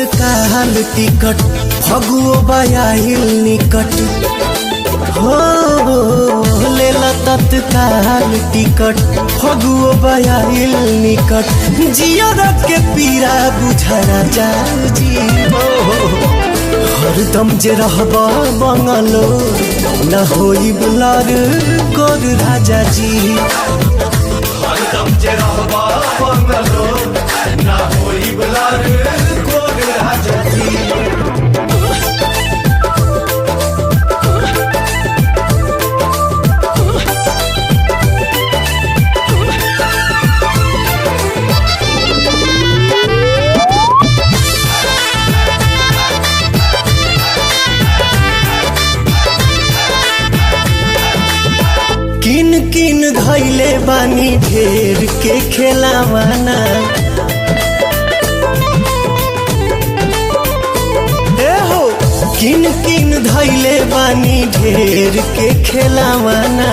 तत्काल टिकट फगुओ बयाइल निकट हो लेला तत्काल टिकट फगुओ बयाइल निकट जियर के पीरा बुझरा जी हरदम जे रहबा बंगलो न होई बुलार गोर राजा जी हरदम जे रहबा बंगलो न होई बुलार गोर राजा जी। किन किन धैले बानी ढेर के खेलावाना हो किन किन धैले बानी ढेर के खेलावाना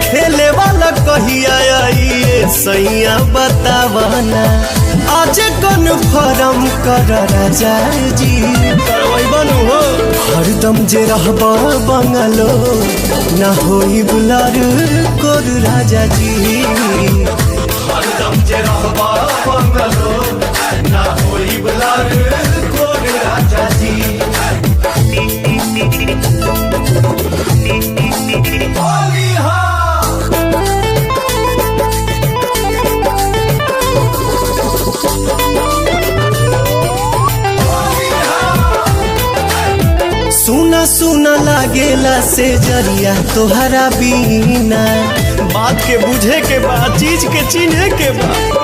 खेले वाला कहिया आइए सैया बतावाना आज कन्फर्म कर राजा जी बनू हो हरदम जे रहबा बंगलो न होई बुलार गोर राजा जी हरदम जे रहबा बंगलो न होई बुलार गोर राजा जी। होली हा सुना सुना लागेला से जरिया तोहरा बीना बात के बुझे के बाद चीज के चिन्हे के बाद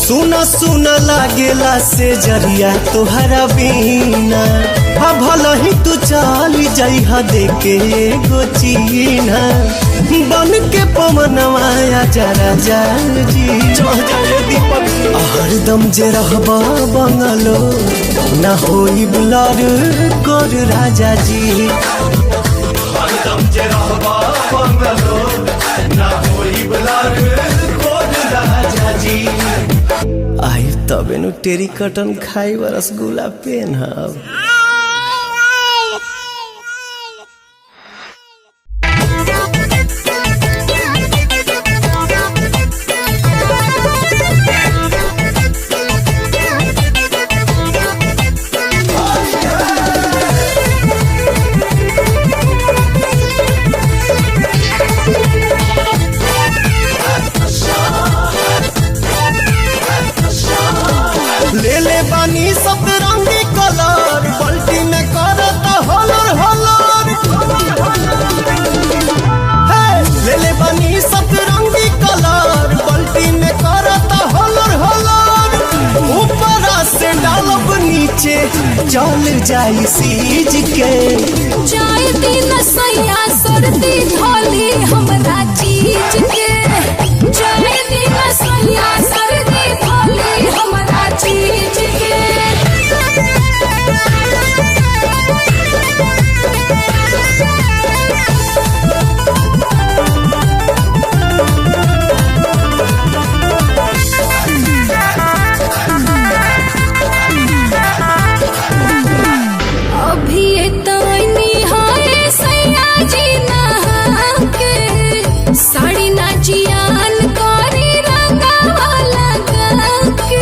सुना सुना लागेला से जरिया तोहरा बीना हा भला ही तू चल जाइहा देके एगो चीना बन के पवनवा जरा जी चढ़ जाए दीपक हरदम जे रहबा बंगलो न होई बुलार गोर राजा जी हरदम जे रहबा बंगलो न होई बुलार गोर राजा जी। आई तबे नु टेरी कटन खाई रसगुल्ला पेनहब। ले ले बानी सब रंगी कलर पलटी में करत होलर होलर ले ले बानी सब रंगी कलर पलटी में करत होलर होलर ऊपर से डालब नीचे चल जाई सीज के चाय दिन सैया सर्दी धोली हमरा चीज के चाय दिन सैया सर्दी धोली हमरा चीज के अभी तो निहाय सैया जी नहा के साड़ी ना जियान करी रंगावा लगा के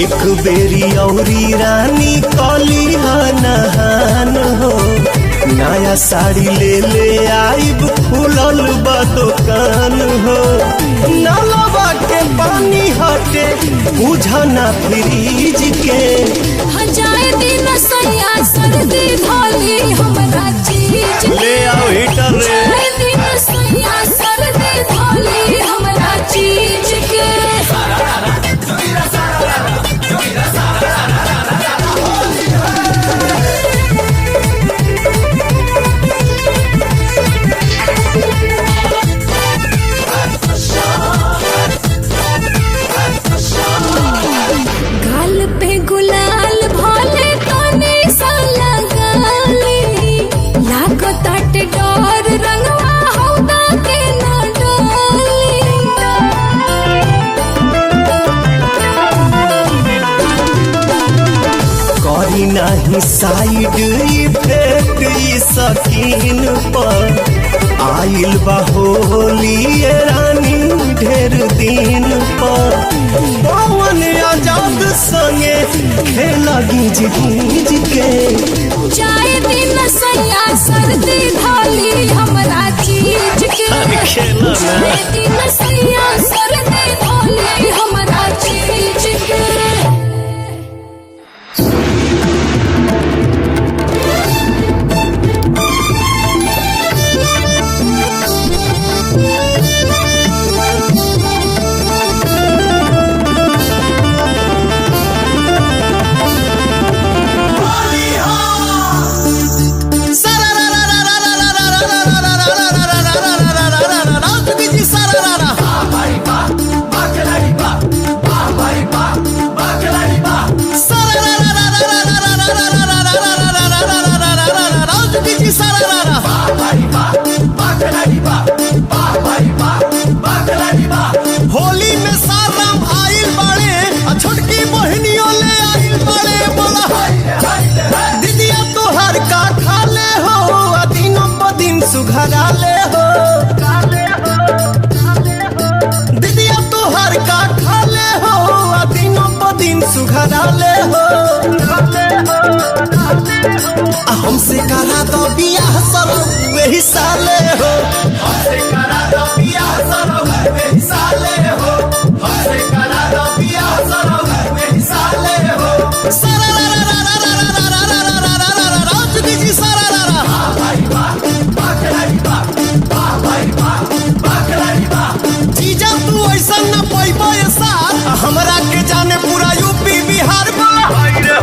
एक बेरी औरी रानी कली नहान हो नया साड़ी ले ले आइब खुलल बा दुकान हो नलवा के पानी हटे बुझना फ्रीज के हजाए दिन सैया सर्दी धोली हमरा चीज ले आओ हीटर रे चाय दिन सैया सर्दी धोली हमरा चीज के गाल पे गुलाल भोले तने सा लगाली लागो ताटे डर रंगवा हौदा के न डर नहीं साइड इफेक्ट ई सकीन पर आइल बा होली ये रानी ढेर दिन पर पवन आजाद संगे खेला गीज गीज के चाय दिन सैया सर्दी धोली हमरा चीज के खेला ना दिन सैया सर्दी धोली हमरा चीज के। होली में साराम आइल बाड़े छोटकी बहनियों ले आइल बाड़े बोला दीदिया तोहर का खा ले हो दिनों प दिन सुघरा ले हो दीदिया तोहर का खा ले हो दिनों प दिन सुघरा ले हो हमसे करा दो बियाह सर वही साले हो हमसे करा दो बियाह सर वही साले हो हमसे करा दो बियाह सर वही साले हो सारा रा रा रा रा रा रा रा रा रा रा रा रा रा जुगी जी सारा रा रा वाह भाई वाह बाकलारी वाह भाई वाह बाकलारी वाह जीजा तू ऐसा न पैबो ये साथ हमरा के जाने पूरा यूपी बिहार में हाय रे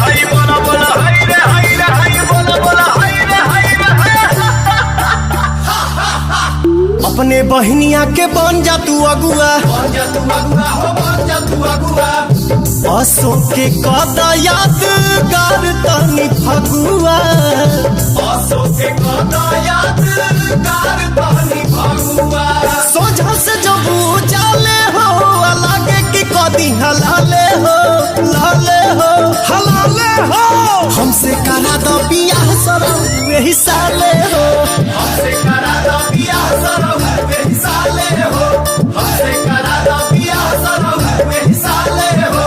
हाय बोला बोला हाय रे हाय बोला बोला हाय रे अपने बहनिया के बन जा तू अगुआ अशोक के कदा यादगार तनी फगुआ अशोक के कदा यादगार तनी फगुआ सोझा से जब जाले हो लागे कि कदी हलाले हो लाले हो हलाले हो हमसे करा दो बियाह सरो वही साले हो हमसे करा दो बियाह सरो वही साले हो हमसे करा दो बियाह सरो वही साले हो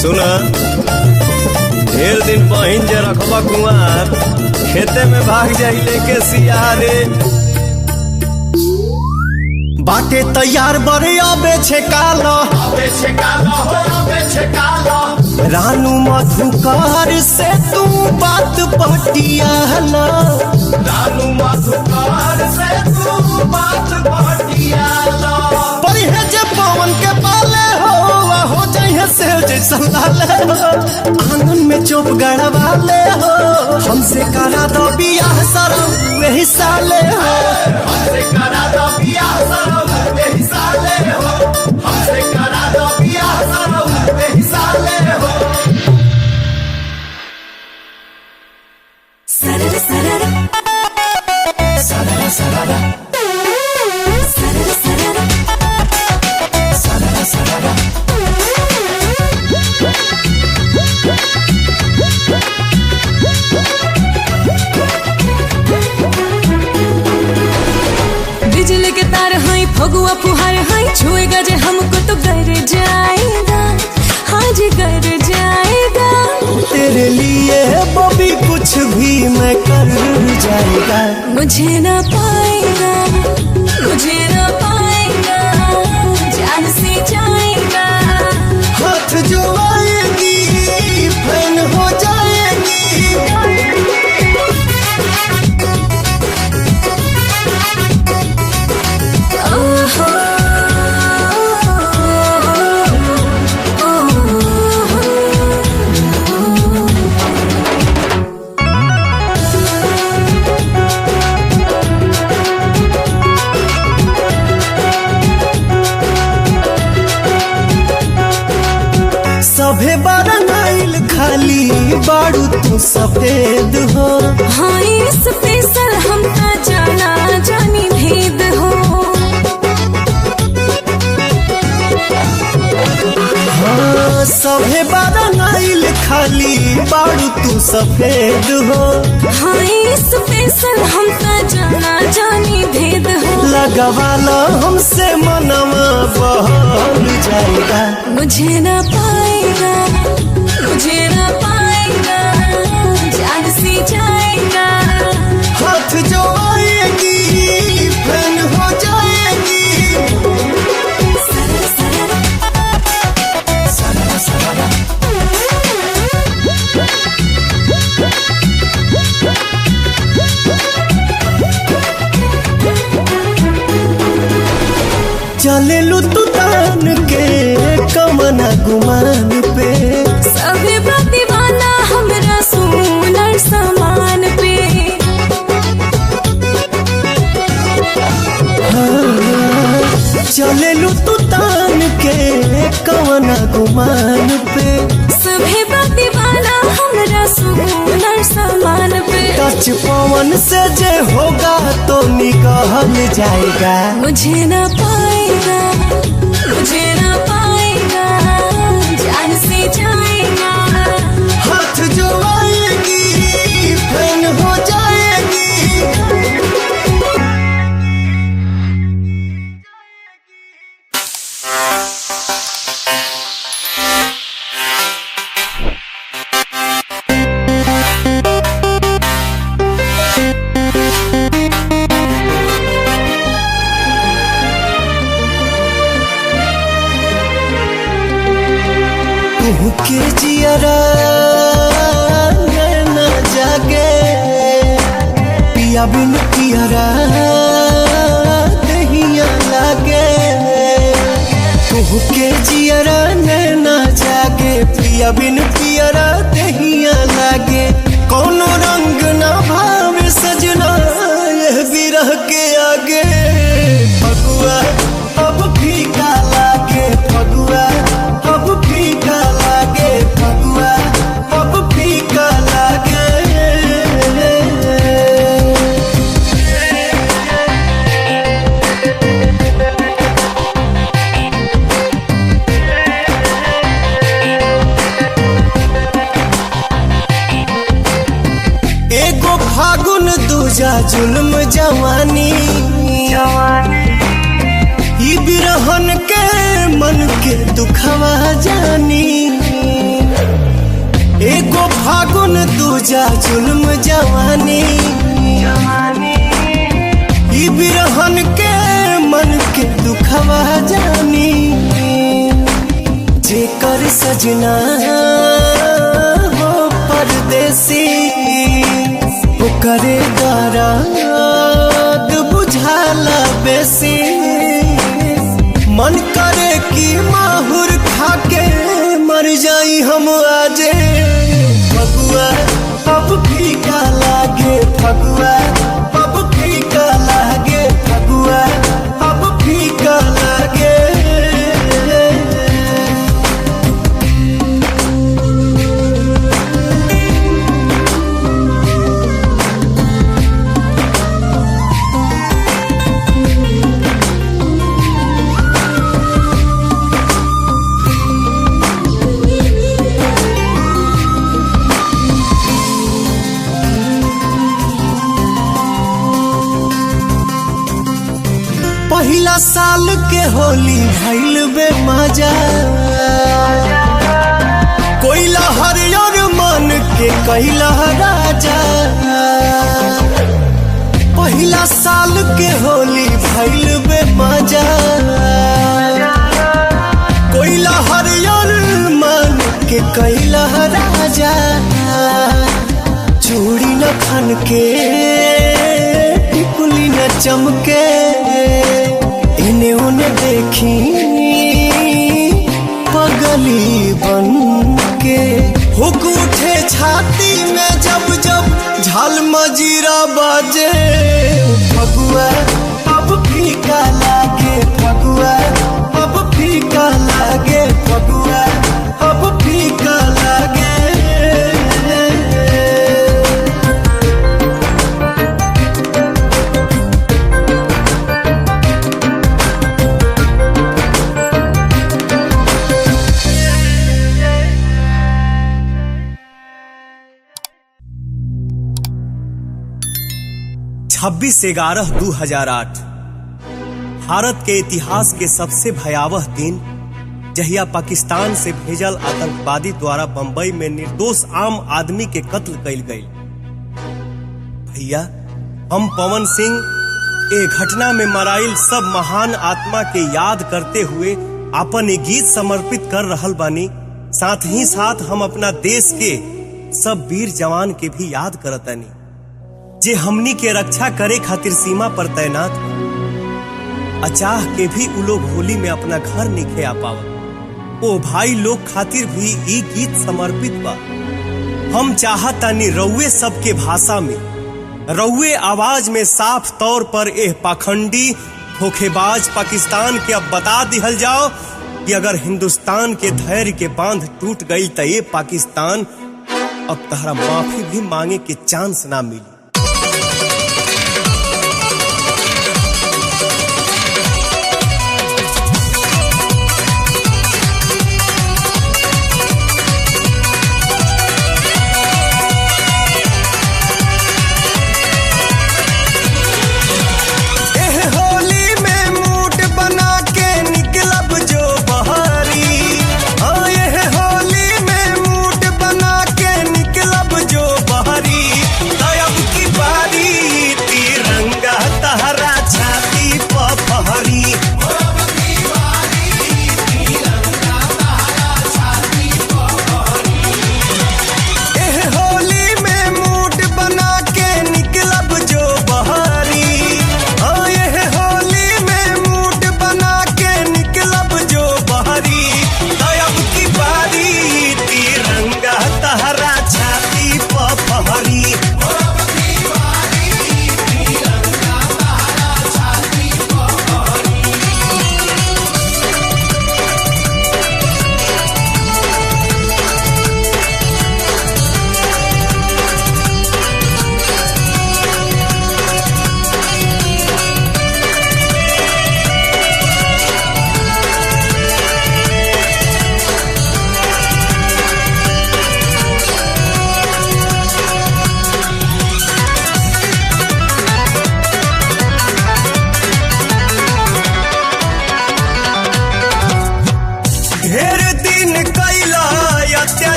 सुना ढेर दिन पहिन जे रखबा कुआर खेते में भाग जाई लेके सियारे बाटे तैयार बड़े अबे छे कालो रानू मधुकार से तू बात पटियाला रानू मधुकार से तू बात पटियाला परिहे जे पवन के पाले हो जाइए से जैसा लाले हो आंगन में चोप गड़वा ले हो हमसे करा दो बियाह सरो वही साले हो हमसे करा दो बियाह सरो वही साले हो हमसे करा दो बियाह सरो वही साले हो सरर सरर सरर सरर सरर सरर सरर सरर बिजली के तार हाई फगुआ फुहार हाई छुएगा जे हमको तो गर जाएगा हाँ जी गर जाएगा तेरे लिए बबी कुछ भी मैं कर जाएगा मुझे ना पाएगा जान से जाएगा हाथ जो आएगी फैन हो जाएगी तू सफेद हो। हाँ स्पेशल हम का जाना जानी भेद हो। हाँ सभे बारंगाइल खाली बारू तू सफेद हो। हाँ स्पेशल हम का जाना जानी भेद हो। लगवाला हमसे मनवा बहल जाएगा। मुझे ना पाएगा, मुझे ना पाएगा, जान से जाएगा। हाथ जो आएगी फैन हो जाएगी। चले लू तू तान के कमना गुमान पे। सभी दीवाना हमरा सुनर सामान पे। हाँ, चले लू तू तान के कमना गुमान पे। सभी दीवाना हमरा सुनर सामान पे। टच पवन से जे होगा तो निकल जाएगा। मुझे ना पाएगा, मुझे ना पाएगा, जान से जाएगा। हाथ जो आएगी फैन हो जाएगी। के जियरा नैना जागे पिया बिन पियरा दहिया लागे। तुह के जियरा नैना जागे पिया बिन पियरा दहिया लागे। कोनो रंग ना भावे सजना यह विरह के आगे। फगुआ अब फीका लागे, फगुआ अब फीका लागे, फगुआ अब फीका लागे। एगो फागुन दूजा जुल्म जवानी। ई बिरहन के मन के दुखवा जानी। एगो फागुन दूजा जुल्म जवानी। ई बिरहन के मन के दुखवा जानी। जेकर सजना हो परदेसी ओकरे दर्द बुझाला बेसी। मन करे कि माहुर खाके मर जाई हम आजे। फगुआ अब फीका लागे, फगुआ अब फीका लागे, फगुआ अब फीका लागे। पहिला साल के होली भइल बे मजा। कोइला हरियर मन के कैला राजा। पहिला साल के होली भइल बे मजा। कोइला हरियर मन के कैला राजा। चूड़ी न खन के टिकुली न चमके। इन्हें उन्हें देखी पगली बन के। हुक उठे छाती में जब जब झाल मजीरा बाजे। फगुआ अब फीका लागे, फगुआ अब फीका लागे, फगुआ अब फीका लागे। 26/11/2008 भारत के इतिहास के सबसे भयावह दिन, जहिया पाकिस्तान से भेजल आतंकवादी द्वारा बंबई में निर्दोष आम आदमी के कत्ल कइल गई। भैया, हम पवन सिंह ए घटना में मराइल सब महान आत्मा के याद करते हुए अपन गीत समर्पित कर रहल बानी। साथ ही साथ हम अपना देश के सब वीर जवान के भी याद करतानी, जे हमनी के रक्षा करे खातिर सीमा पर तैनात। अचाह के भी उ लोग होली में अपना घर निखे आ पावत। ओ भाई लोग खातिर भी ई गीत समर्पित बा। हम चाहतानी रउए सबके भाषा में, रउए आवाज में साफ तौर पर एह पाखंडी धोखेबाज पाकिस्तान के अब बता दिहल जाओ कि अगर हिंदुस्तान के धैर्य के बांध टूट गई तो ये पाकिस्तान अब तहरा माफी भी मांगे के चांस ना मिली।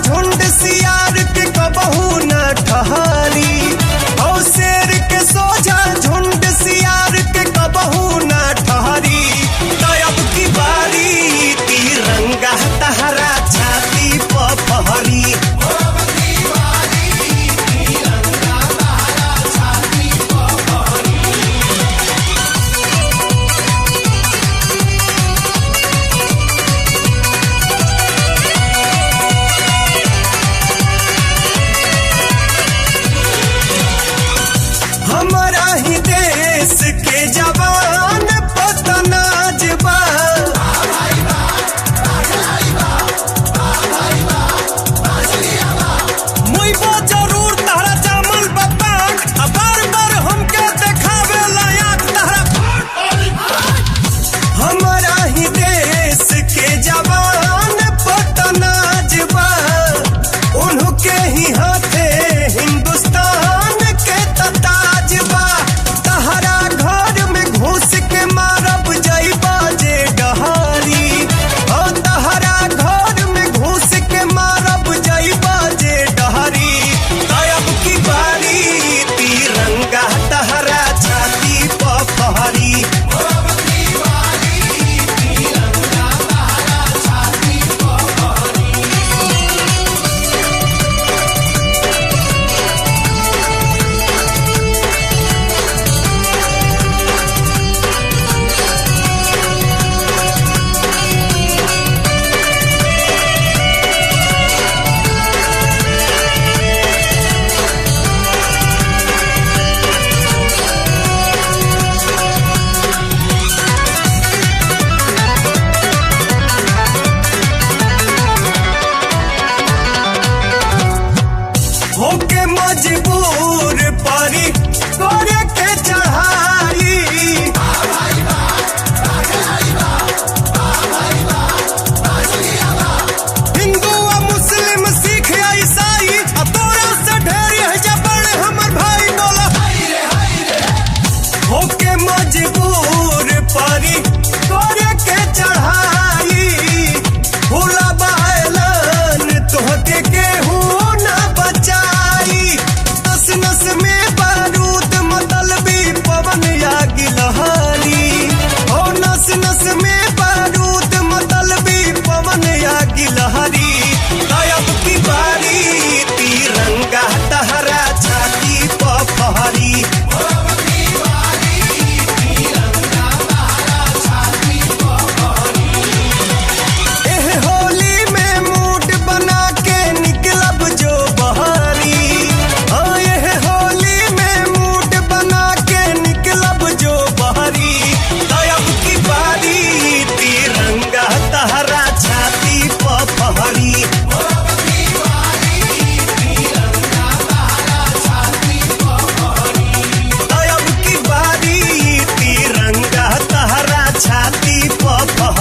झुंड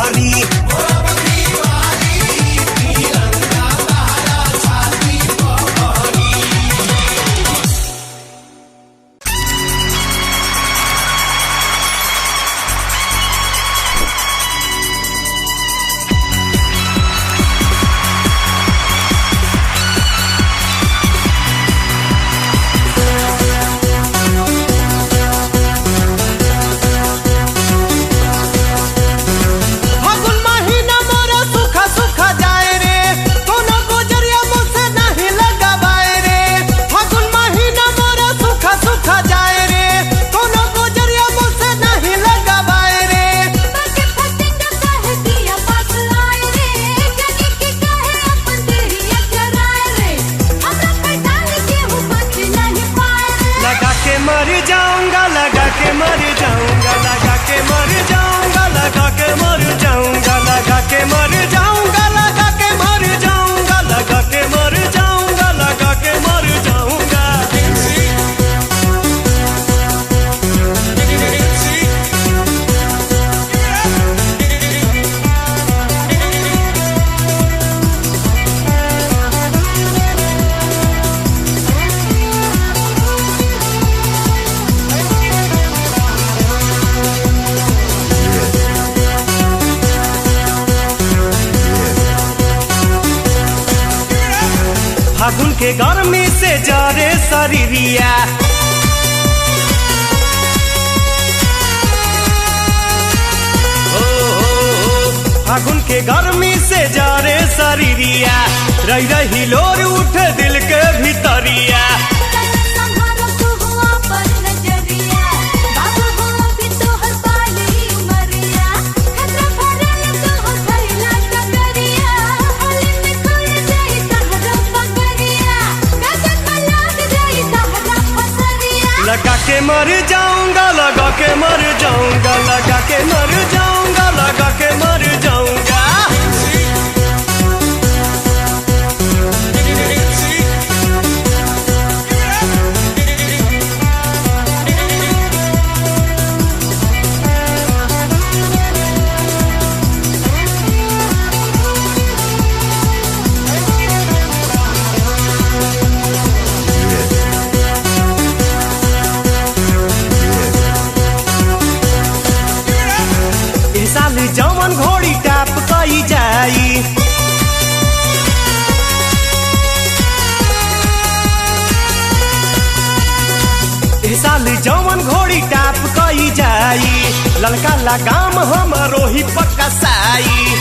पहरी मर जाऊंगा लगा के मर जाऊंगा लगा के मर जाऊंगा लगा के मर जाऊंगा लगा के मर जाऊंगा लगा के मर जाऊंगा लगा के मर जाऊंगा लगा के मर जाऊंगा फागुन के गर्मी से जारे शरीरिया फागुन के गर्मी से जारे शरीरिया रही रही लोर उठ दिल के भीतरिया लगा के मर जाऊंगा लगा के मर जाऊंगा लगा के मर जाऊंगा लगा के मर जाऊंगा जवन घोड़ी टाप कई जाई साल जवन घोड़ी टाप कई जाई ललका लगाम हमरो ही पक्का साई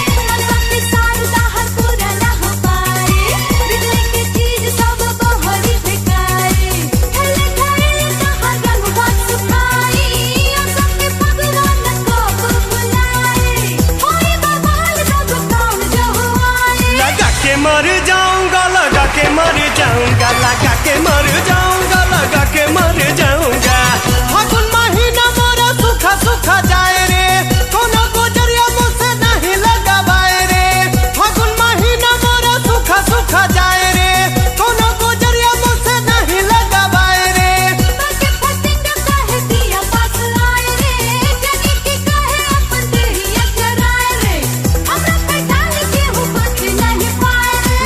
मर जाऊंगा लगा के मर जाऊंगा लगा के मर जाऊंगा लगा के मर जाऊंगा फागुन महीना मोरा सूखा सूखा जाए रे कोनो गुजरिया मुझसे नहीं लगावाए रे फागुन महीना मोरा सूखा सूखा जाए रे कोनो गुजरिया मुझसे नहीं लगावाए रे बाके फटिंग कहे दिया पास लाए रे जगी की कहे अपन देहिया कराए रे हमरा पे डाल के हो बच नहीं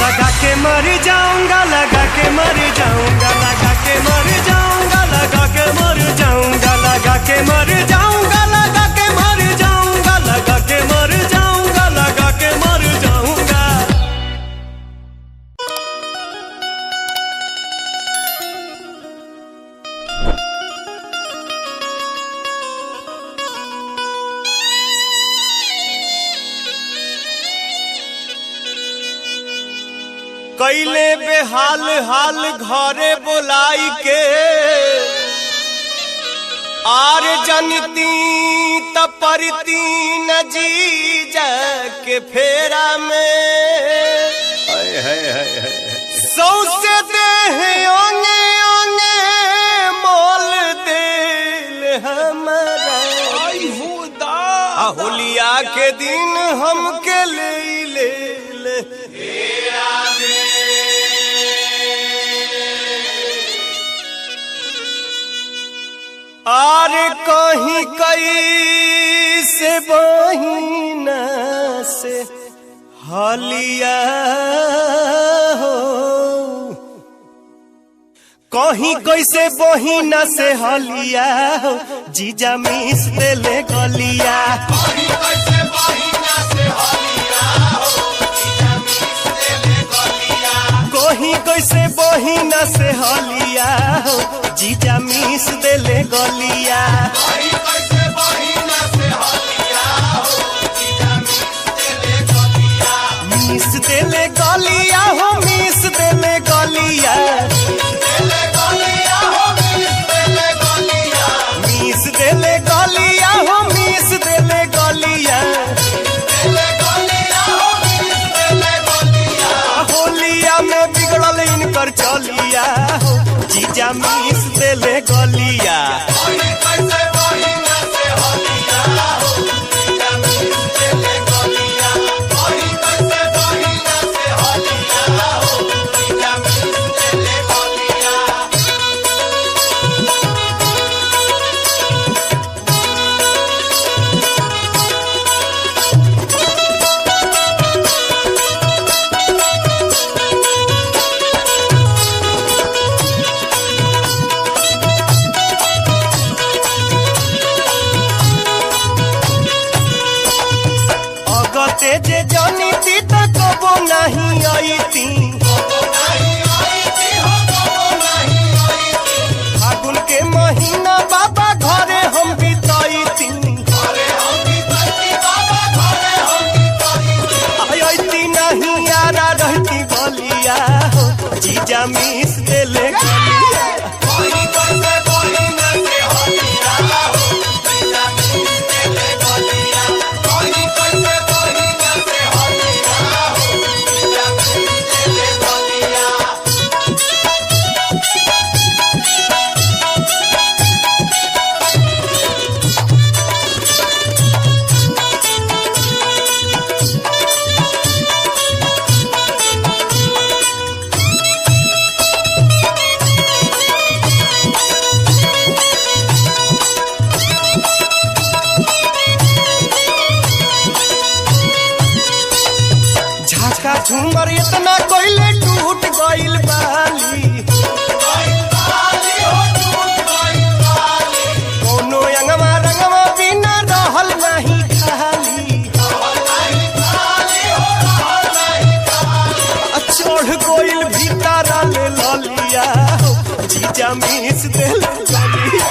लगा के मर जाऊंगा लगा के मर जाऊंगा लगा के मर जाऊंगा लगा के मर जाऊंगा लगा के मर जाऊंगा लगा के मर जाऊंगा लगा के मर जाऊंगा लगा के मर जाऊंगा कैले बेहाल हाल घरे बोलाई के आर जनती तपरती न जी के फेरा में सौसे दे ओंगे ओंगे मोल दिल हमारा होलिया के दिन हमके ले ले आर कहीं कई से बहिना से हलिया हो कहीं कैसे बहिना से हलिया हो जीजा मिस देले गलिया कहीं कैसे बहिना से हलिया हो जीजा मिस देले गलिया मिस देले गलिया हो मिस देले गलिया मिस देले गलिया हो मिस देले गलिया होलिया में बिगड़ल इनकर चलिया हो जीजा मिस देले गलिया जे जानी थी तो कबो नहीं आई थी फागुन के महीना बाबा घरे हम बिताई थी आई नहीं यारा रहती गलिया हो जीजा मिस देले गलिया झूमर इतना कोइले टूट गइल बाली कोनो अंगमा रंगमा बिना रहल नहीं खाली चढ़ गइल भीतर ले ललिया जीजा मिस देले गलिया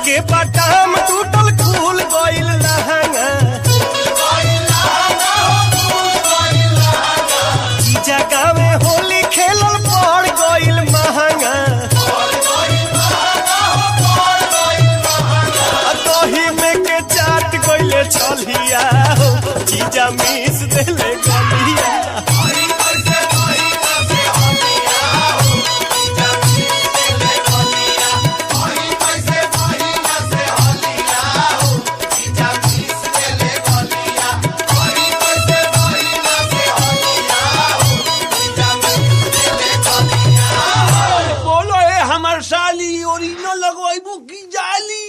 के बटाम टूटल खुल गइल लहंगा जीजा गावे होली खेलल पड़ गइल महंगा दही में के चाट गइले छलिया हो जीजा मिस देले गलिया ओरिजिनल लगवाइबू की जाली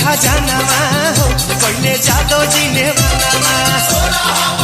खजानामा हो पहिले जादो जी ने बनामा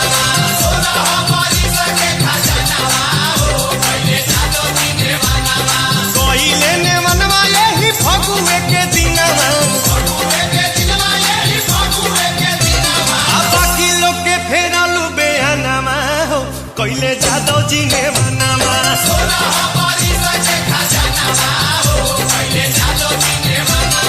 कोइले ने मनवा यही फगुए के दिनवा बाकी लोग के फेरालू बेहनामा हो कोइले जादव जी ने मनामा सोना हमारी सचे खजाना हो पहले जादो जी ने मना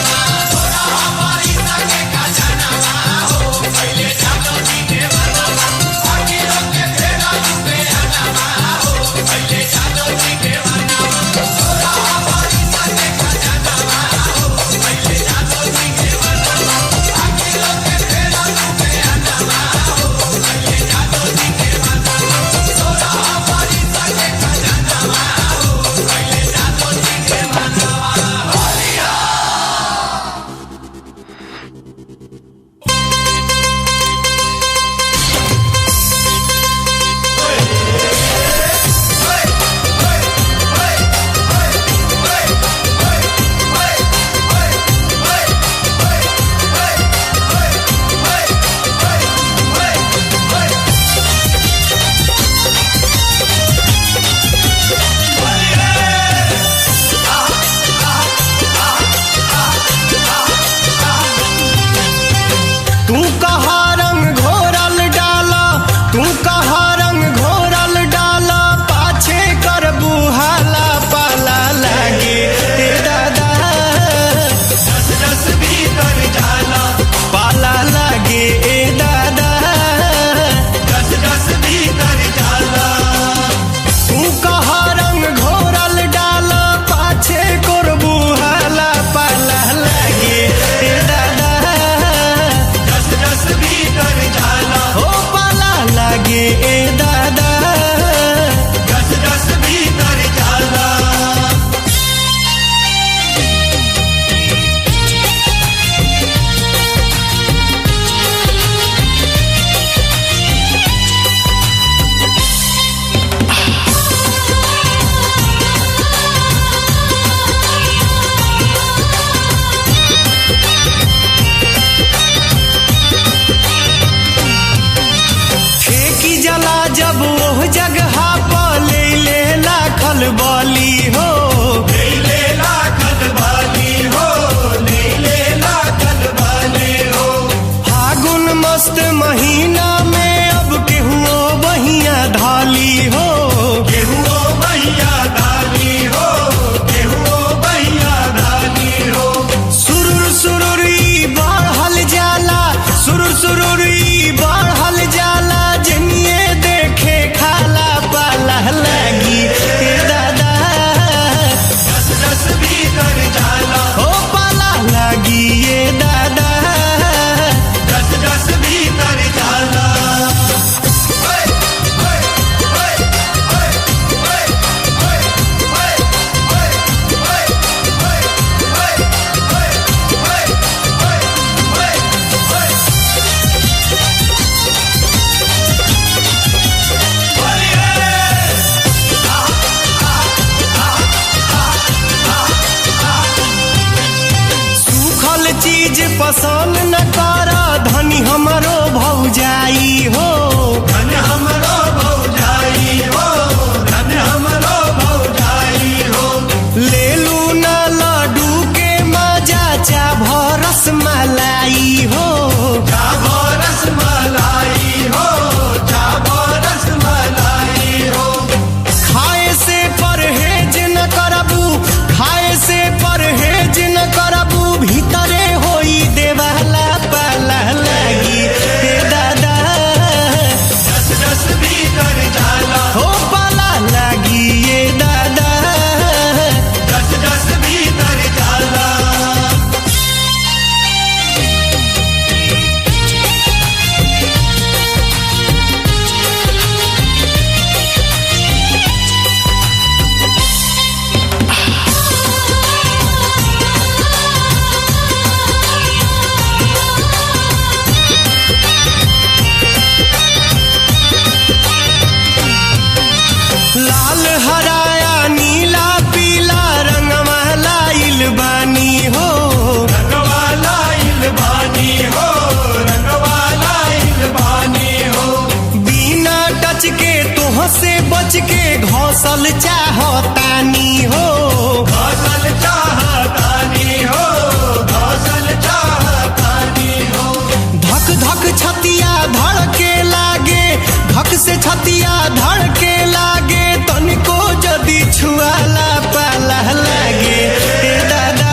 चीज पसंद न कर धनी हमरो भौजाई हो, धन हमरो भौजाई हो, धन हमरो भौजाई हो। ले लू न लड्डू के मजा चा भरस मलाई हो, चाबो रसमलाई हो, चाबो रसमलाई हो। खाए से परहेज न करबू, खाए से परहेज न करबू, भीतरे होई देवाला पाला लगी हे दादा, जस जस भीतर जाला हो पाला लगी ये दादा। जस जस भीतर जाला। लाल हराया नीला पीला रंगवा लाइल बानी हो, रंगवाला इलबानी हो, रंगवाला इलबानी हो। बिना टच के तोह से बच के घौसल चाहतानी हो, घौसल चाहतानी हो, घौसल चाहतानी हो। धक धक छतिया धड़के लागे, धक से छतिया धड़के लागे, तनिको जदी छुआला पाला लागे हे दादा,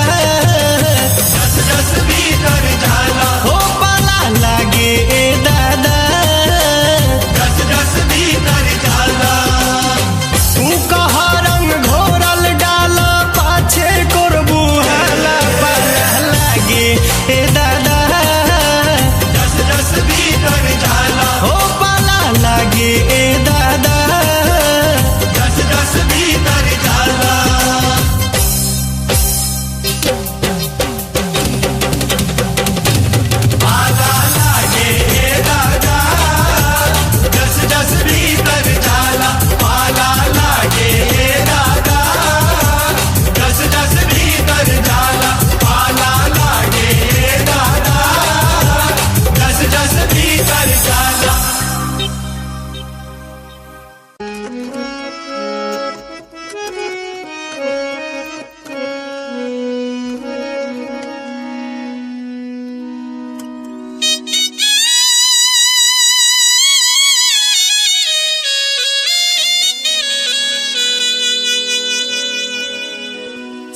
जस जस भीतर जाला हो पाला लागे ए दादा। जस जस भीतर जाला। तू कह रंग घोरल डाल पाछे कोरबू हाला पाला लागे हे दादा, जस जस भीतर जाला हो पाला लागे ए दादा। जस जस भीतर जाला। पाला लागे हे दादा, जस जस भीतर जाला। पाला लागे हे दादा, जस जस भीतर जाला। पाला लागे हे दादा, जस जस भीतर जाला।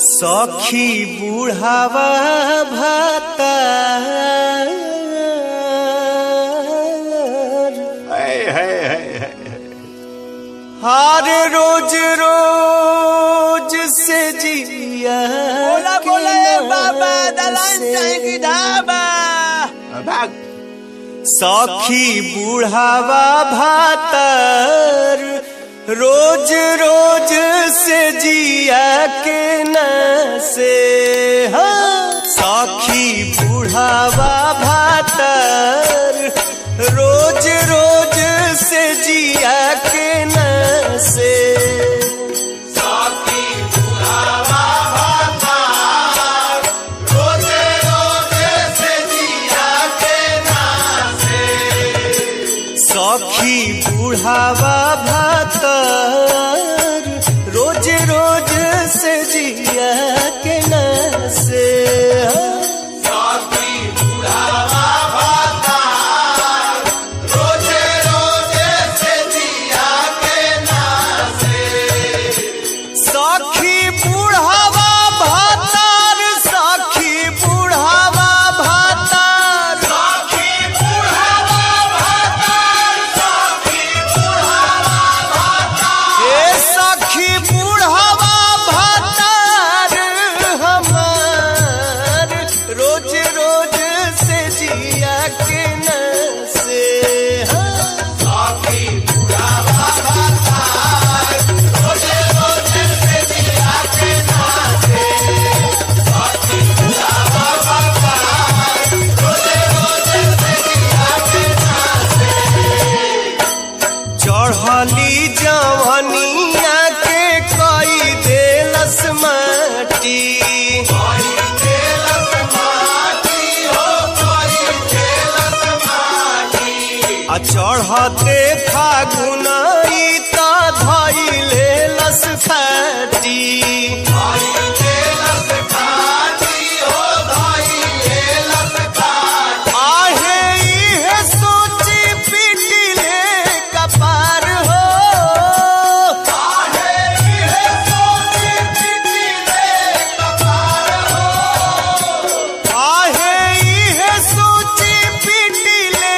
सखी बुढ़ावा भाता हर रोज रोज से जिया बोला के बोला ए बाबा नाम दलान से। चाहे की ढाबा। भाग। सखी बुढ़ावा भातर रोज रोज से जिया के न से, हाँ। सखी बुढ़ावा भातर रोज रोज से जिया के न से, सखी बुढ़ावा भातर रोज रोज से जिया के न से, सखी बुढ़ावा भाता चढ़ते फागुन ता धइले लस फाटी आहे इहे सोची पिटिले कपार हो आहे इहे सोची पिटिले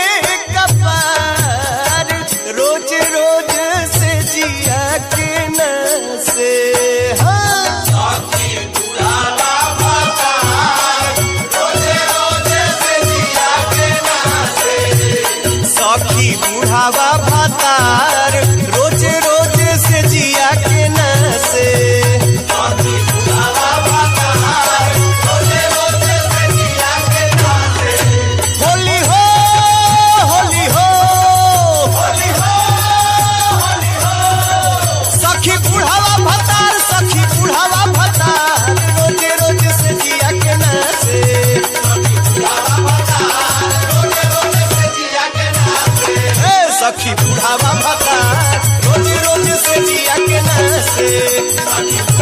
कपार रोज रोज से जिया के न से सखी बुढ़ावा भातार रोज रोज से जिया के न से होली हो होली हो सखी बुढ़ावा भातार रोज रोज से जिया के न से सखी बुढ़ावा भातार रोज रोज से जिया के न से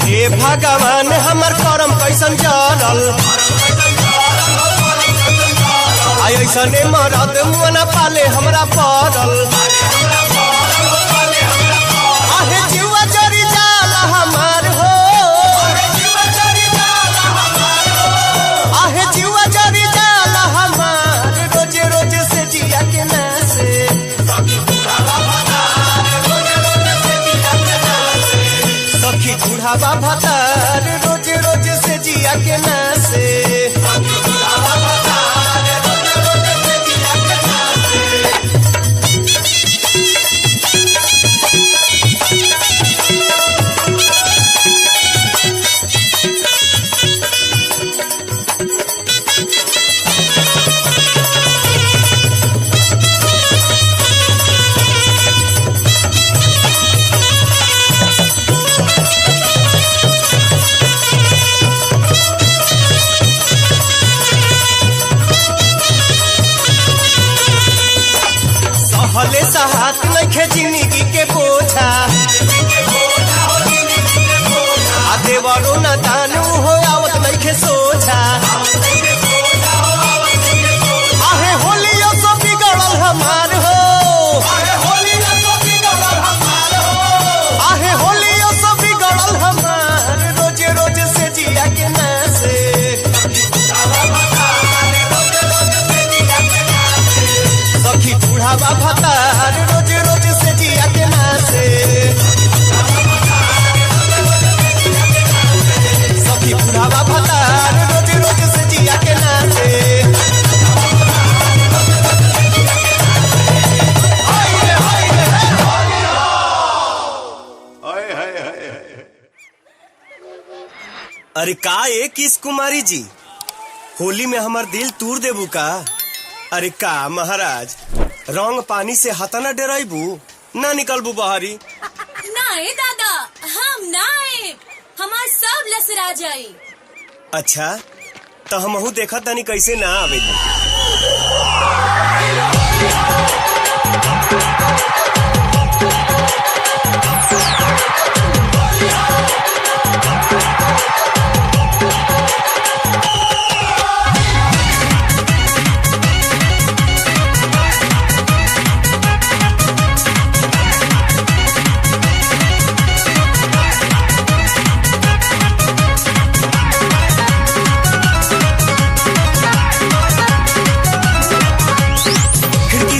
हे भगवान हमर करम कैसन जरल आई ऐसने मरद मुना पाले हमरा पड़ल आहे जीवा जरी जाला हमार हो आहे जीवा जरी जाला हमार रोज रोज से जिया के न से सखी बुढ़ावा भातार रोज रोज से जिया के न से सहले सहात नइखे जिंदगी के बोझा आ देवरो न दानू हो आवत नइखे सोझा आहे होलियो सो बिगड़ल हमार हो आहे होलियो सो बिगड़ल हमार रोज रोज से जिया के न से सखी बुढ़ावा भातार रोज रोज से जिया के न से सखी बुढ़ावा भातार रोज रोज से जिया के न से अरे का एक किस कुमारी जी होली में हमार दिल तूर देबू का अरे का महाराज रंग पानी से हतना डराइबू ना निकलबू बहरी नाए दादा हम नाए हमार सब लसरा जाई अच्छा तो हमहू देखा तनी कैसे ना आवेगी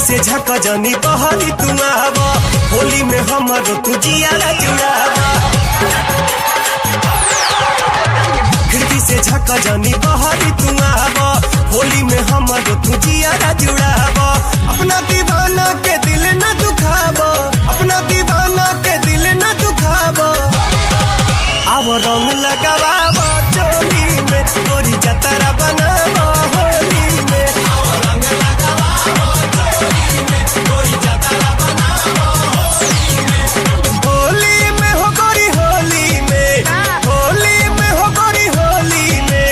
से झका जानी बहारी तू आवा होली में हमारो तू जियारा जुड़ावा खिड़की से झक जानी बहरी तू आब, होली में हमरो तू जियारा जुड़ाब। अपना दीवाना के दिल न दुखाब, अपना दीवाना के दिल न दुखाब। अब रंग लगाब चोली में, तोरी जतरा बनाब होली में। होली में हो गोरी होली में, होली में हो गोरी होली में।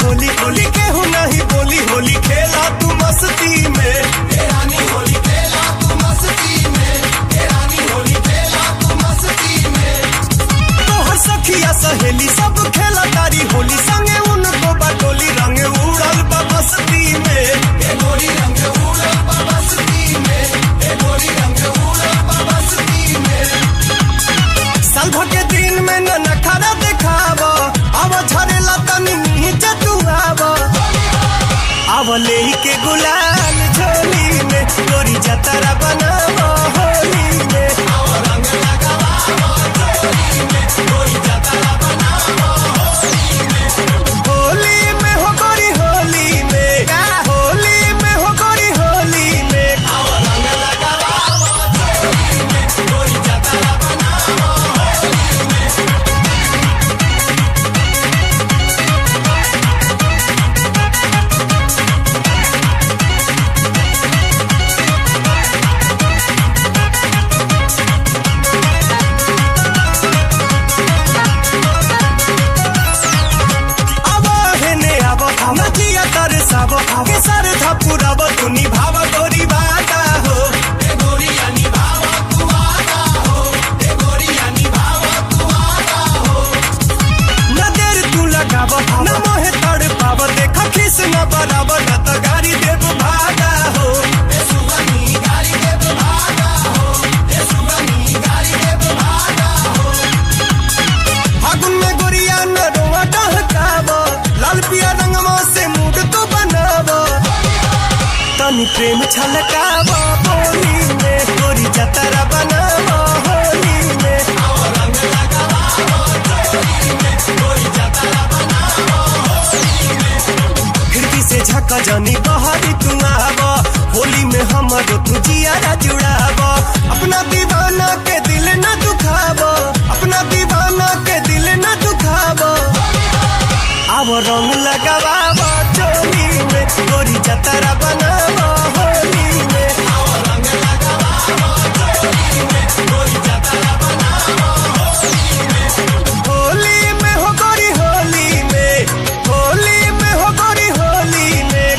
होली होली केहू नहीं बोली, होली खेला तू मस्ती में। रानी होली खेला तू मस्ती में, रानी होली खेला तू मस्ती में। तोहर सखिया सहेली सब खेला तारी होली, संगे उनको बटोली रंग उड़ल बा मस्ती में। गोरी रंग उड़ल बा मस्ती में, गोरी रंग उड़ल बा मस्ती में। साल भर के दिन में न नखरा देखाब, अब झरेला तनी नीचे तू आब। अब ले के गुलाल झोली में, तोरी जतरा बनाब होली में। होली में हो गोरी होली में, होली में हो गोरी होली में। तरसाब के सर धपुराब तू निभाव गोरी बाटा हो। गोरिया निभाव तू आगा हो, गोरिया निभाव तू आगा हो। न देर तू लगाब न मोहे तड़ पाब, देख खिस न बराब न तो गाड़ी देव भागा हो। सुगनी गाड़ी देव भागा हो, सुगनी गाड़ी देव भागा हो। फागुन में गोरिया न रोआ डहकाब, लाल पिया रंगवा से मूड तो बनाब। तनी प्रेम छलकाब होली में, तोरी जतरा बनाब होली में। खिड़की से झक जानी बहरी तू आब, होली में हमरो तू जियारा जुड़ाब। अपना दीवाना के दिल न दुखाब, अपना दीवाना के दिल न दुखाब। अब रंग लगाब चोली में, तोरी जतरा बनाब होली में। होली में हो गोरी होली में, होली में हो गोरी होली में।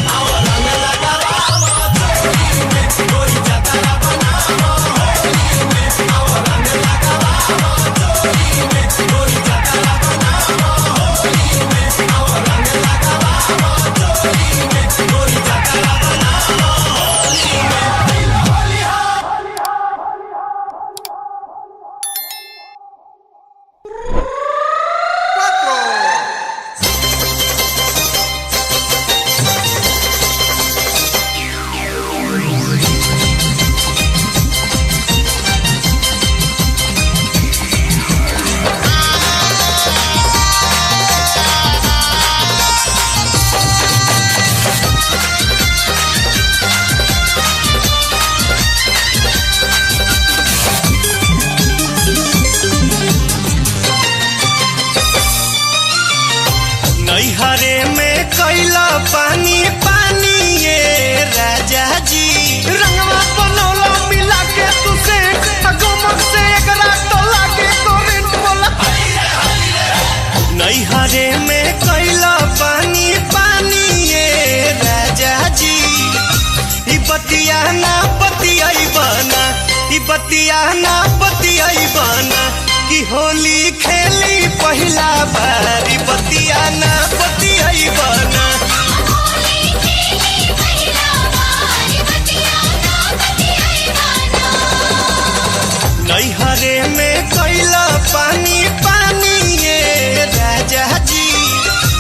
नैहरे में कैला पानी पानी ये राजा जी, रंगवा बनौला मिला के तुसे गमक से एकरा टोला के करेंट बोला। नैहरे में कैला पानी पानी ये राजा जी, ई बतिया ना बतिया बतिया ना बतियाई बना कि होली खेली पहिला बारी बतिया ना बतियाई बना नैहरे में कैला पानी पानी ये राजा जी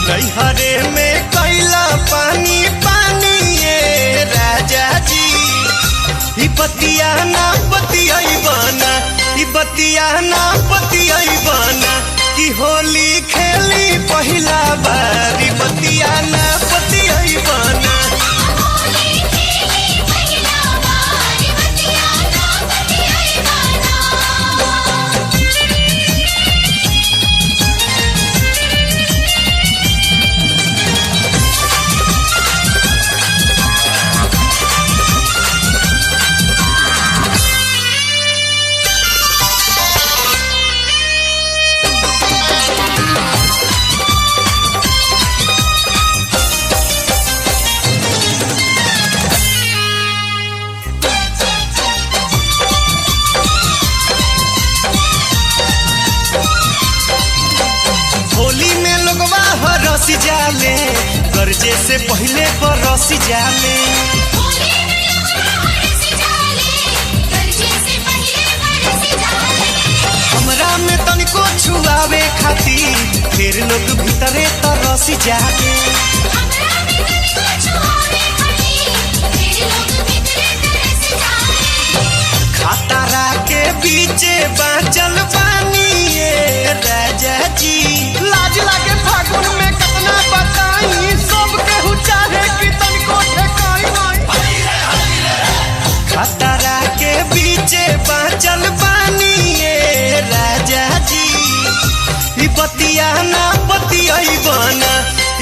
नैहरे में कैला पानी पानी ये राजा जी ई बतिया ना बतियाई बना ई बतिया ना बतियाई बना कि होली खेली पहिला बारी बतिया ना बतियाई बना होली में लोगवा हरसी जाले गरजे से पहले बरसी जाले हमरा में तनिको छुआवे खातिर फिर लोग भीतरे तरसी जाले खतरा के बीचे बाँचल बानी ये राजा जी लाज लागे फागुन में कितना बताई सब केहू चाहे कि तनिको ठेकाई खतरा के बीचे बाँचल बानी ये राजा जी ई बतिया ना बतियाई बना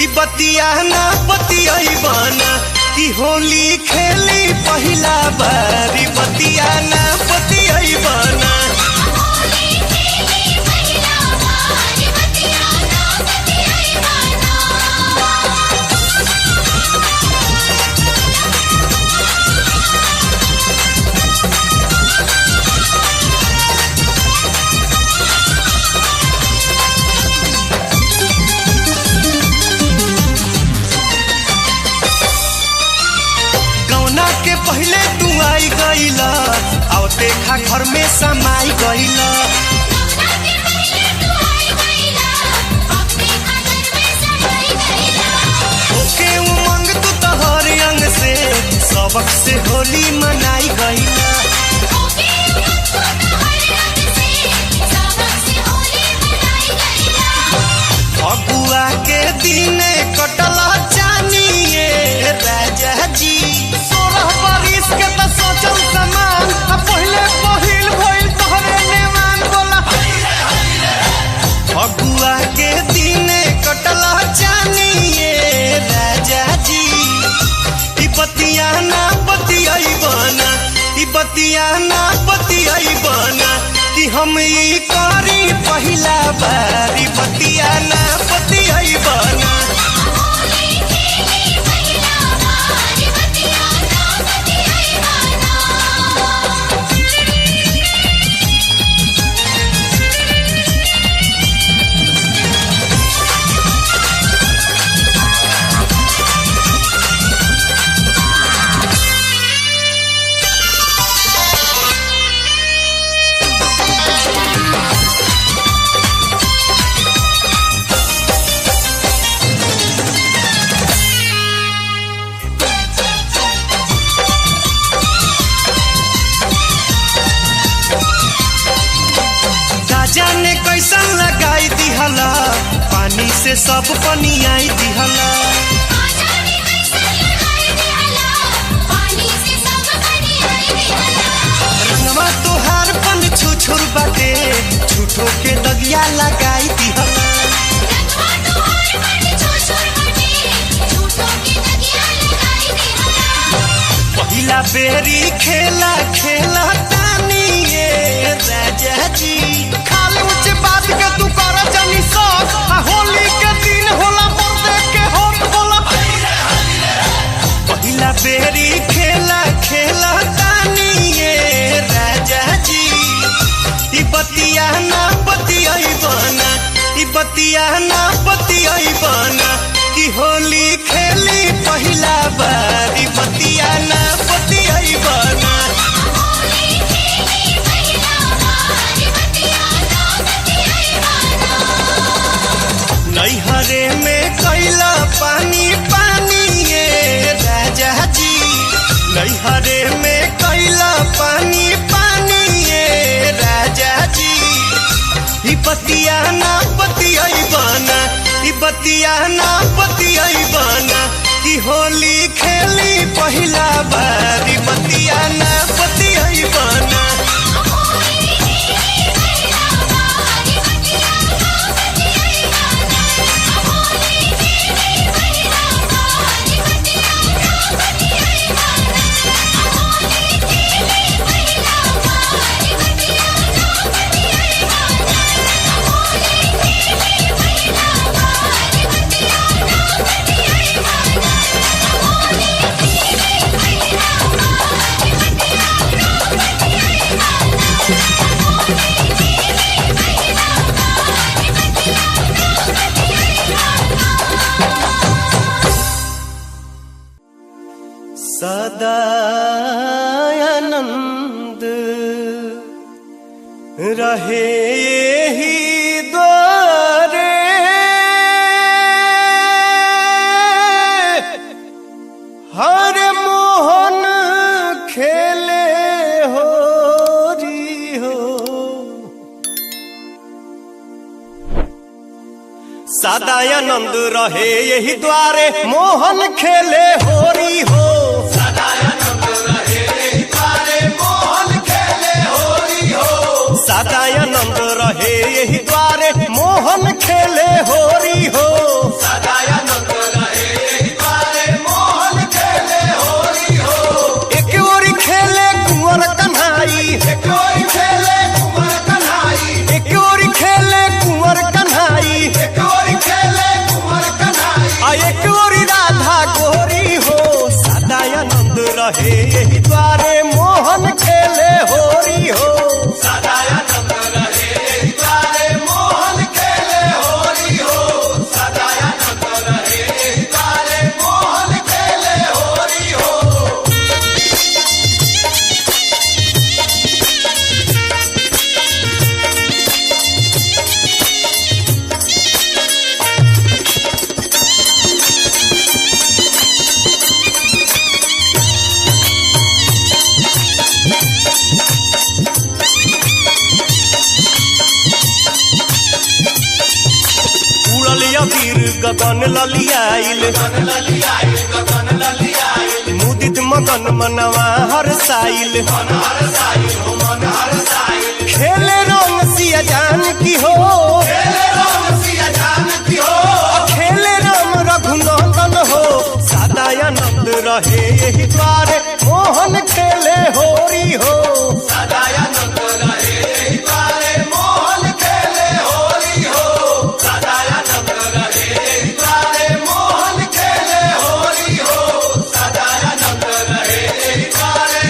ई बतिया ना बतियाई बना कि होली खेली पहिला बारी बतिया ना बतियाई बना गौना के पहले तू आई गईला और देखा घर में समाई गईला ओके उमंग तू तो हर अंग से सबक से होली मनाई गईला फगुआ के दिन कटला जानिए राजा जी 16 बरिस के तो सोचल समान पहले पहिल भइल तोहरे नेमान बोला फगुआ के दिन कटला जानिए राजा जी ई बतिया ना बतियाई बना ई बतिया ना बतियाई बना कि हम ई करी पहिला बारी बतिया ना बतियाई बना जाने कैसन लगाई दिहला पानी से सब पनियाई दिहला रंगवा तोहार पन छुछुर बाटे झूठो के दगिया लगाई दिहला पहिला बेरी खेला खेला तानी ये राजा जी खाली ऊंचे बात के तू कर जानी सक होली के दिन होला बर्थडे के होत होला पहिला बेरी खेला खेला तानी ये राजा जी बतिया ना बतियाई बना कि होली खेली पहिला बारी बतिया ना बतियाई बना नैहरे में कैला पानी पानी ये राजा जी नैहरे में कैला पानी पानी ये राजा जी ई बतिया ना बतियाई बना ई बतिया ना बतियाई बना कि होली खेली पहिला बारी बतिया ना बतियाई बना सदा आनंद रहे ही द्वारे हर मोहन खेले होरी हो सदा आनंद रहे यही द्वारे मोहन खेले होरी हो सदा आनंद रहे यही द्वारे मोहन खेले होरी हो सदा आनंद रहे यही द्वारे मोहन खेले होरी हो एक ओरी खेले कुंवर कन्हाई एक ओरी खेले कुंवर कन्हाई एक ओरी खेले कुंवर कन्हाई एक ओरी खेले कुंवर कन्हाई आ एक ओरी राधा गोरी हो सदा आनंद रहे यही द्वारे मोहन खेले होरी हो सदा गगन ललियाइल मुदित मगन मनवा हरसाइल खेले रंग सिया जान की हो खेले राम रघुनंदन हो सदा आनंद रहे यही द्वारे मोहन खेले होरी हो सदा आनंद रहे यही द्वारे मोहन खेले होरी हो सदा आनंद रहे यही द्वारे मोहन खेले होरी हो सदा आनंद रहे यही द्वारे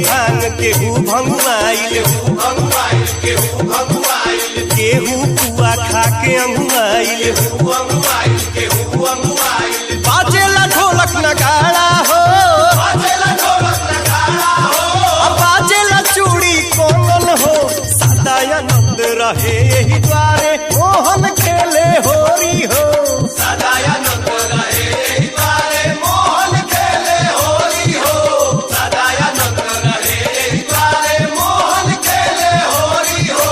भांग केहू भंगुआइल केहू पुआ खा के अंगुआइल बाजेला ढोलक नगाड़ा हो बाजेला चूड़ी कोमल हो सदा आनंद रहे यही द्वारे मोहन खेले होरी हो सदा आनंद रहे यही द्वारे मोहन खेले होरी हो सदा आनंद रहे यही द्वारे मोहन खेले होरी हो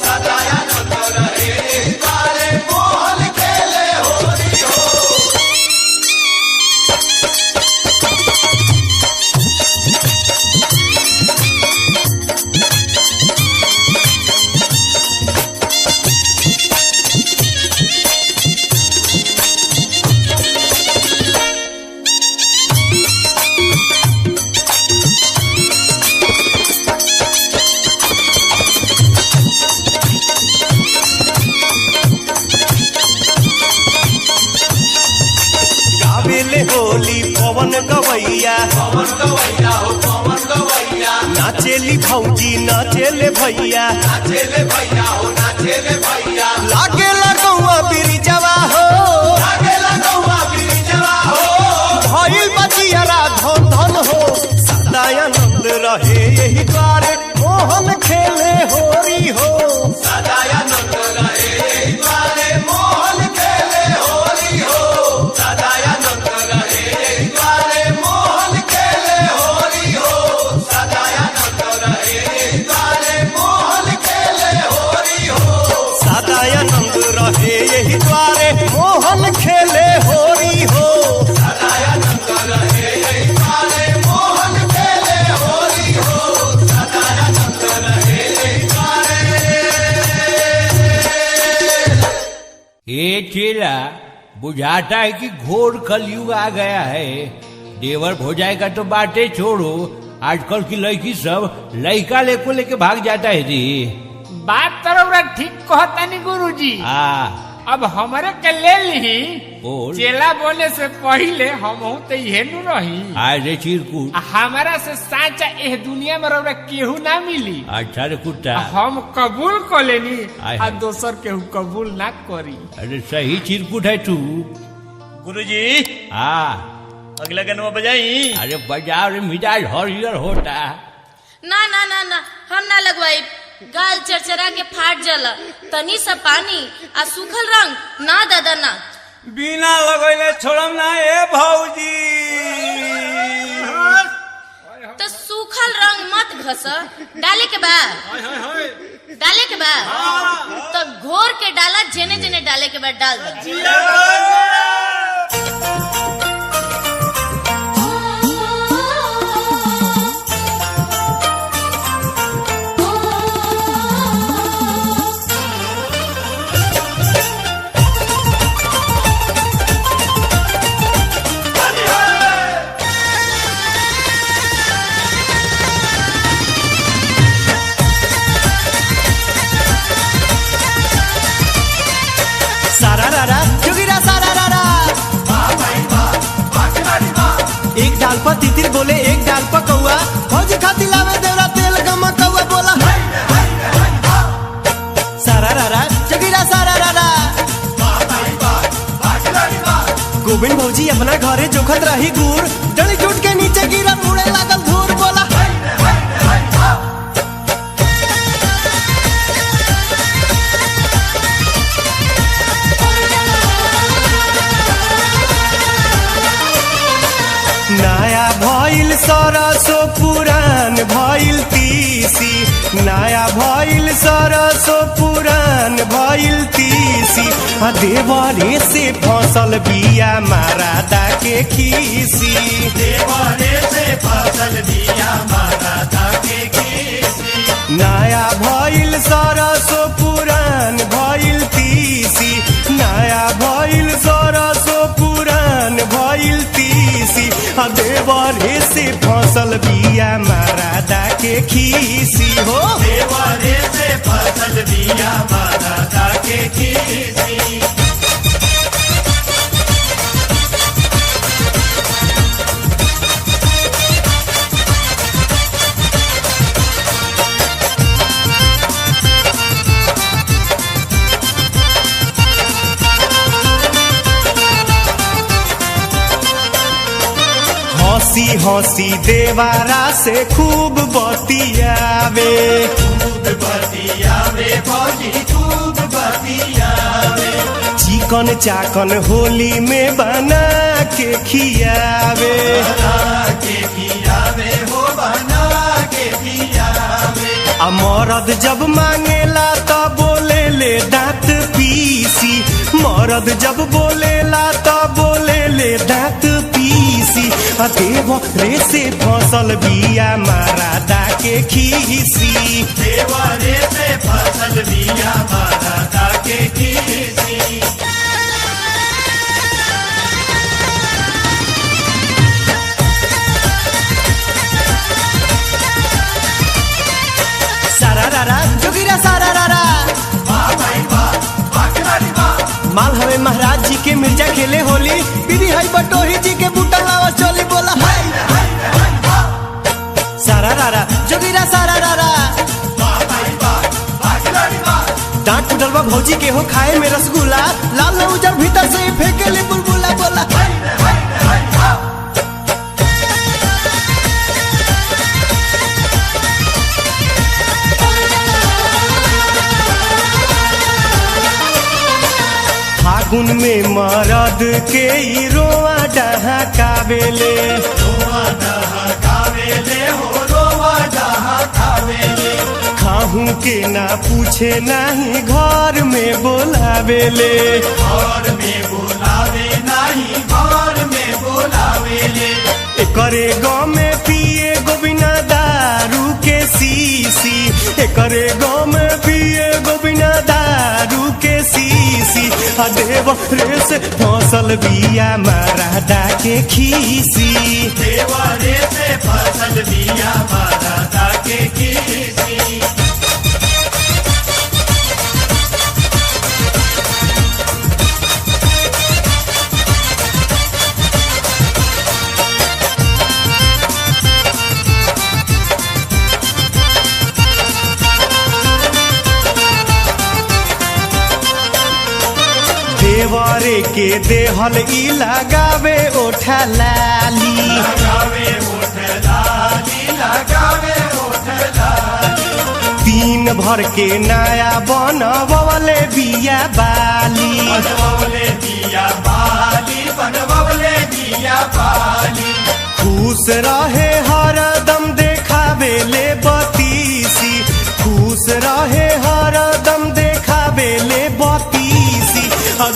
सदा आनंद रहे यही द्वारे मोहन खेले होरी हो पवन गवैया पवन गवैया हो पवन गवैया नाचेली भौजी नाचेले भैया नाचेले भैया हो नाचेले भैया लागे लगौआ बिरिजवा हो लागे लगौआ बिरिजवा हो भइल बजियारा धन धन हो सदानंद रहे यही द्वारे मोहन खेले होरी हो सदानंद रहे यही द्वारे मोहन खेले होरी हो सदानंद रहे यही द्वारे मोहन खेले होरी हो सदानंद रहे यही द्वारे मोहन खेले होरी हो सदानंद रहे यही द्वारे मोहन खेले होरी हो सदानंद रहे यही द्वारे मोहन खेले होरी हो सदानंद रहे यही द्वारे। ये चेला बुझाता है कि घोर कलयुग आ गया है। देवर भोजाई का तो बातें छोड़ो, आजकल की लड़की सब लड़का लेके भाग जाता है जी। बात तो ठीक कहतानी गुरुजी। अब हमारे के ले ली बोल। चेला बोले से पहले हम तो हेनु रही। अरे चिरकुट, हमारा से साचा एह दुनिया में रौरा केहू ना मिली। अच्छा रे कुत्ता, हम कबूल कर लेनी आय। आ दोसर केहू कबूल ना करी। अरे सही चिरकुट है तू। गुरुजी अगला गनवा बजाई। अरे बाजार में मिजाज हरियर होता। ना ना ना ना हम ना लगवाई। गाल चरचरा के फाट जाला, तनी सा पानी आ सूखल रंग ना दादा ना। बिना लगैले छोड़म ना ए भौजी। तो सूखल रंग मत घस, डाले के बा डाले के बा तो घोर के डाला, जेने जेने डाले के बाद डाल दे। सारारारा जोगिरा सारारारा। एक डाल पर तितिर बोले एक डाल पर कौआ, फौजी खाती लावे देवरा तेल गमा कौआ बोला सारारारा जोगिरा सारारारा। गोविंद भौजी अपना घरे जोखत रही गुड़, डली टूट के नीचे गिरा मुड़े लागल धूर बोला नया भइल सरसो पुरान भइल तीसी, नया भइल सरसो पुरान भइल तीसी। देवरे से फसल बिया मारादा के खीसी, देवरे से फसल दिया माता के खीसी। नया भइल सरसो पुरान भइल तीसी, नया भइल सरसो पुरान भइल तीसी। देवरे से फसल बिया मारादा के खीसी हो, देवरे से फसल दिया माता के खीसी। हंसी हंसी देवारा से खूब बतियावे, खूब बतियावे भौजी खूब बतियावे। चिकन चाकन होली में बना के खियावे, बना के खियावे हो बना के खियावे। मरद जब मांगेला तो बोले ले दांत पीसी, मरद जब बोलेला तो बोले ले दांत पीसी। देवरे से फसल बिया मारादा के खीसी, देवरे से फसल दिया माता के खीसी। सारारारा जोगिरा सारारारा। माल हवे महाराज जी के मिर्जा खेले होली पीरी हई बटोही जी के बूटा लावा चोली बोला सारा रारा जोगिरा सारा रारा डांट फुटल बा भौजी के हो खाए में रसगुल्ला लाल उजर भीतर से फेंके ले बुलबुला बोला फागुन में मरद के ई रोआ डहकावेले खाहू के ना पूछे नहीं घर में बोलावेले एकरे गाँव में पिए गोबिना दारू के सीसी एकरे गाँव में पिए गोबिना दारू के सीसी देव रे से फसल बिया मरादा के खीसी देवरे से फसल बिया मरादा के खीसी देवरे के देहल ई लगावे ओठा लाली दिन भर के नया बनवले बिया बाली खुश रहे हरदम देखावे ले बतीसी खुश रहे हरदम देखावे ले बतीसी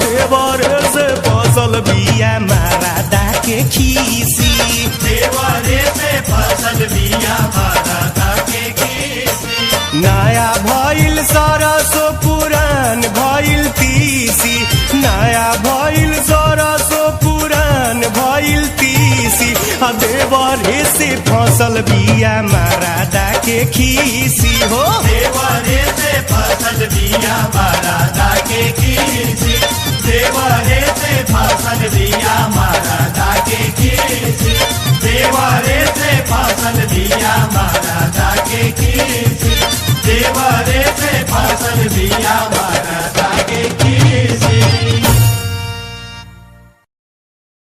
देवर से फसल बिया मरादा के खीसी देवरे से फसल बिया मरादा के खीसी नया भइल सरसो पुरान भइल तीसी नया भइल सरसो पुरान भइल तीसी देवरे से फसल बिया मरादा के खीसी हो देवरे से फसल बिया मरादा के खीसी देवरे से फसल बिया मरादा